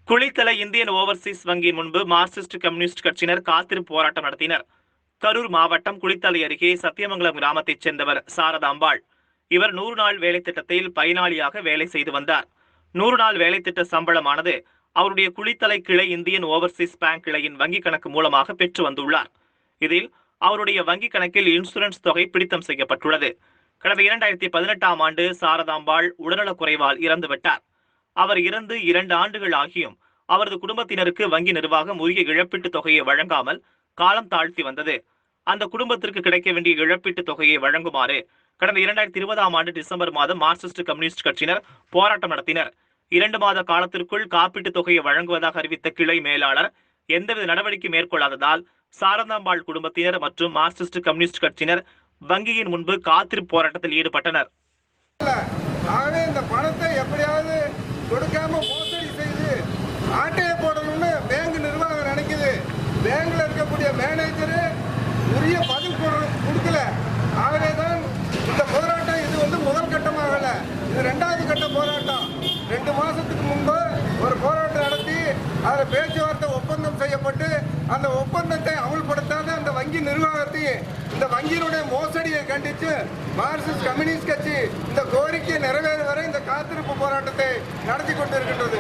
Kulithalai Indian Overseas வங்கியின் முன்பு Marxist communist கட்சியினர் காத்திருப்பு போராட்டம் நடத்தினர். கரூர் மாவட்டம் குளித்தலை அருகே சத்தியமங்கலம் கிராமத்தைச் சேர்ந்தவர் சாரதாம்பாள். இவர் 100 நாள் வேலை திட்டத்தில் பயனாளியாக வேலை செய்து வந்தார். 100 நாள் வேலை திட்ட சம்பளமானது அவருடைய குளித்தலை கிளை இந்தியன் ஓவர்சீஸ் பேங்க் கிளையின் வங்கி கணக்கு மூலமாக பெற்று வந்துள்ளார். இதில் அவருடைய வங்கி கணக்கில் இன்சூரன்ஸ் தொகை பிடித்தம் செய்யப்பட்டுள்ளது. கடந்த 2018ஆம் ஆண்டு சாரதாம்பாள் உடல்நலக்குறைவால் இறந்துவிட்டார். அவர் இறந்து 2 ஆண்டுகள் ஆகியும் அவரது குடும்பத்தினருக்கு வங்கி நிர்வாகம் உரிய இழப்பீட்டுத் தொகையை வழங்காமல் காலம் தாழ்த்தி வந்தது. அந்த குடும்பத்திற்கு கிடைக்க வேண்டிய இழப்பீட்டுத் தொகையை வழங்குமாறு கடந்த 2020ஆம் ஆண்டு டிசம்பர் மாதம் மார்க்சிஸ்ட் கம்யூனிஸ்ட் கட்சியினர் போராட்டம் நடத்தினர். 2 மாத காலத்திற்குள் காப்பீட்டுத் தொகையை வழங்குவதாக அறிவித்த கிளை மேலாளர் எந்தவித நடவடிக்கை மேற்கொள்ளாததால் சாரதாம்பாள் குடும்பத்தினர் மற்றும் மார்க்சிஸ்ட் கம்யூனிஸ்ட் கட்சியினர் வங்கியின் முன்பு காத்திருப்பு போராட்டத்தில் ஈடுபட்டனர். கொடுக்காம மோசடி செய்து ஆட்டையை போடணும்னு பேங்க் நிர்வாகம் நினைக்குது. பேங்க்ல இருக்கக்கூடிய மேனேஜரு உரிய பதில் கொடுக்கல. ஆகவேதான் இந்த போராட்டம் இது முதல் கட்டமாகல, இது 2வது கட்ட போராட்டம். 2 மாசத்துக்கு முன்பு ஒரு போராட்டம் நடத்தி அதில் பேச்சுவார்த்தை ஒப்பந்தம் செய்யப்பட்டு அந்த ஒப்பந்தத்தை அமல்படுத்தாத அந்த வங்கி நிர்வாகத்தையும் இந்த வங்கியினுடைய மோசடியை கண்டித்து மார்க்சிஸ்ட் கம்யூனிஸ்ட் கட்சி இந்த கோரிக்கையை நிறைவேற வரை இந்த காத்திருப்பு போராட்டத்தை நடத்தி கொண்டிருக்கின்றது.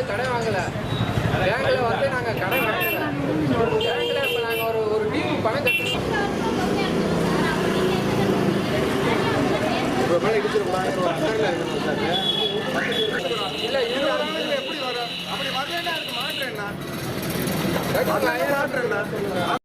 கடை வாங்கல, பேங்க்ல நாங்க கடை வாங்கல, பேங்க்ல இப்ப நாங்க ஒரு டீம் பணம் கட்டுறோம். இல்ல எப்படி வரும்? அப்படி வரலன்னா அதுக்கு மாற்றம் என்ன?